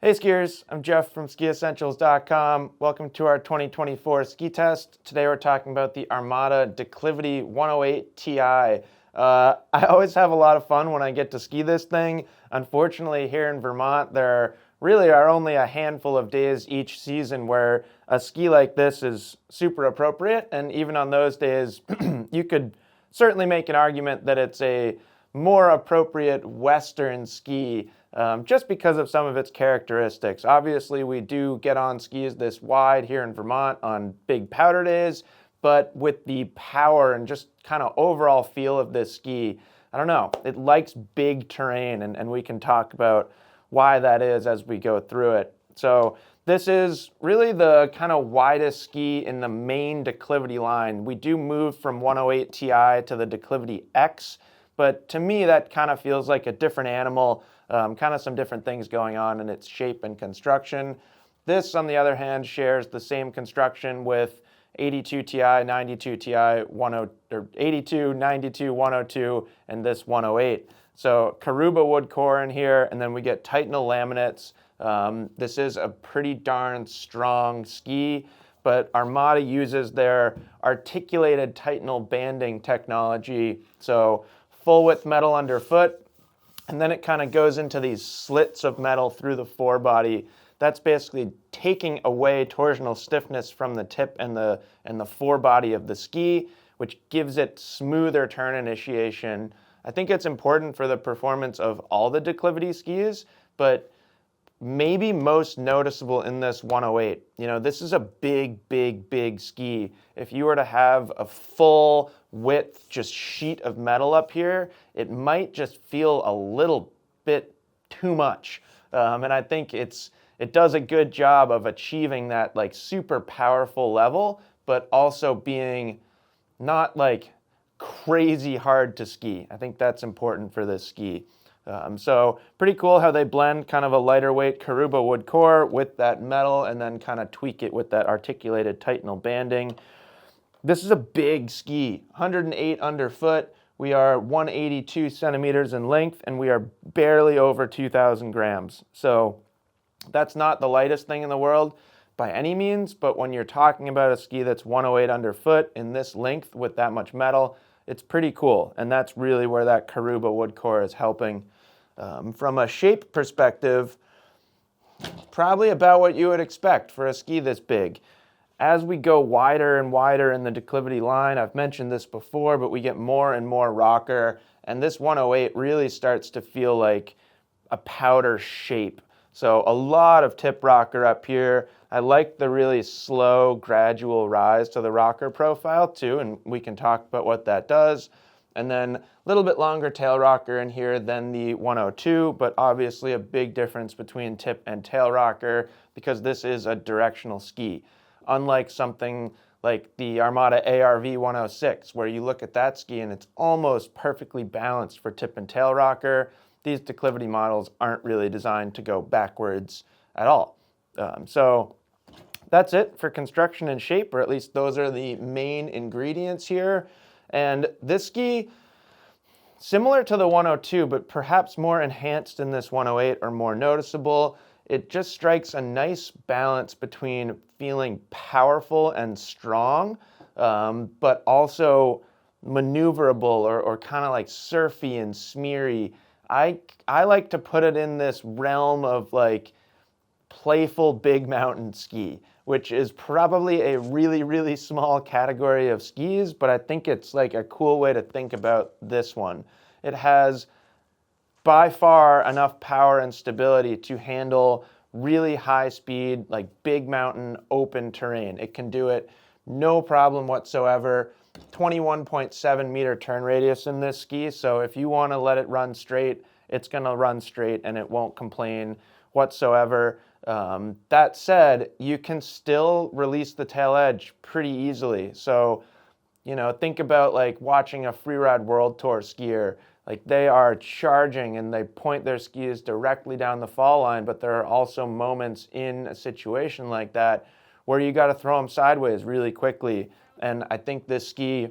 Hey skiers, I'm Jeff from skiessentials.com. Welcome to our 2024 ski test. Today we're talking about the Armada Declivity 108 Ti. I always have a lot of fun when I get to ski this thing. Unfortunately, here in Vermont, there really are only a handful of days each season where a ski like this is super appropriate. And even on those days, you could certainly make an argument that it's a more appropriate Western ski just because of some of its characteristics. Obviously, we do get on skis this wide here in Vermont on big powder days, but with the power and just kind of overall feel of this ski, I don't know, it likes big terrain, and we can talk about why that is as we go through it. So this is really the kind of widest ski in the main Declivity line. We do move from 108 Ti to the Declivity X, but to me that kind of feels like a different animal, kind of some different things going on in its shape and construction. This, on the other hand, shares the same construction with 82 Ti, 92 Ti, 82, 92, 102, and this 108. So Caruba wood core in here, and then we get Titanal laminates. This is a pretty darn strong ski, but Armada uses their articulated Titanal banding technology. So full width metal underfoot, and then it kind of goes into these slits of metal through the forebody. That's basically taking away torsional stiffness from the tip and the forebody of the ski, which gives it smoother turn initiation. I think it's important for the performance of all the Declivity skis, but maybe most noticeable in this 108. You know, this is a big ski. If you were to have a full width just sheet of metal up here, it might just feel a little bit too much. And I think it does a good job of achieving that like super powerful level, but also being not like crazy hard to ski. I think that's important for this ski. So pretty cool how they blend kind of a lighter weight Caruba wood core with that metal and then kind of tweak it with that articulated Titanal banding. This is a big ski, 108 underfoot. We are 182 centimeters in length and we are barely over 2,000 grams. So that's not the lightest thing in the world by any means, but when you're talking about a ski that's 108 underfoot in this length with that much metal, it's pretty cool. And that's really where that Caruba wood core is helping. From a shape perspective, probably about what you would expect for a ski this big. As we go wider and wider in the Declivity line, I've mentioned this before, but we get more and more rocker, and this 108 really starts to feel like a powder shape. So a lot of tip rocker up here. I like the really slow, gradual rise to the rocker profile too, and we can talk about what that does. And then a little bit longer tail rocker in here than the 102, but obviously a big difference between tip and tail rocker because this is a directional ski. Unlike something like the Armada ARV 106, where you look at that ski and it's almost perfectly balanced for tip and tail rocker, these Declivity models aren't really designed to go backwards at all. So that's it for construction and shape, or at least those are the main ingredients here. And this ski, similar to the 102, but perhaps more enhanced in this 108 or more noticeable, it just strikes a nice balance between feeling powerful and strong, but also maneuverable or kind of like surfy and smeary. I like to put it in this realm of like playful big mountain ski, which is probably a really small category of skis, but I think it's like a cool way to think about this one. It has by far enough power and stability to handle really high speed, like big mountain open terrain. It can do it no problem whatsoever. 21.7 meter turn radius in this ski, so if you want to let it run straight, it's going to run straight and it won't complain whatsoever. That said, you can still release the tail edge pretty easily. So, you know, think about like watching a Freeride World Tour skier. Like they are charging and they point their skis directly down the fall line, but there are also moments in a situation like that where you got to throw them sideways really quickly. And I think this ski,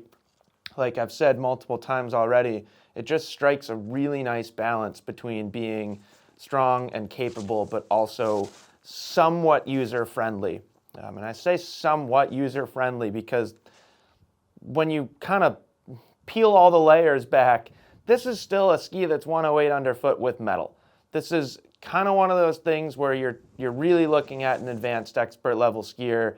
like I've said multiple times already, it just strikes a really nice balance between being strong and capable, but also somewhat user-friendly. And I say somewhat user-friendly because when you kind of peel all the layers back, this is still a ski that's 108 underfoot with metal. This is kind of one of those things where you're really looking at an advanced expert level skier.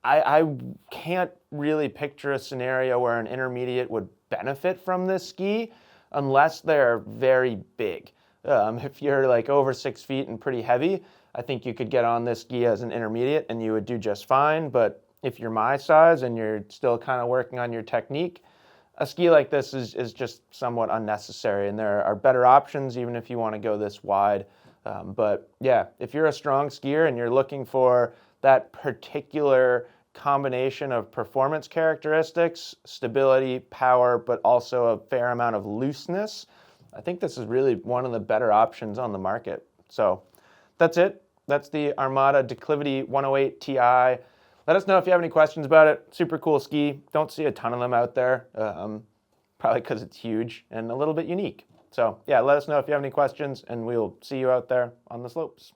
I can't really picture a scenario where an intermediate would benefit from this ski unless they're very big. If you're like over 6 feet and pretty heavy, I think you could get on this ski as an intermediate and you would do just fine. But if you're my size and you're still kind of working on your technique, a ski like this is just somewhat unnecessary, and there are better options even if you want to go this wide. But yeah, if you're a strong skier and you're looking for that particular combination of performance characteristics, stability, power, but also a fair amount of looseness, I think this is really one of the better options on the market. So that's it. That's the Armada Declivity 108 Ti. Let us know if you have any questions about it. Super cool ski. Don't see a ton of them out there, probably because it's huge and a little bit unique. So yeah, let us know if you have any questions, and we'll see you out there on the slopes.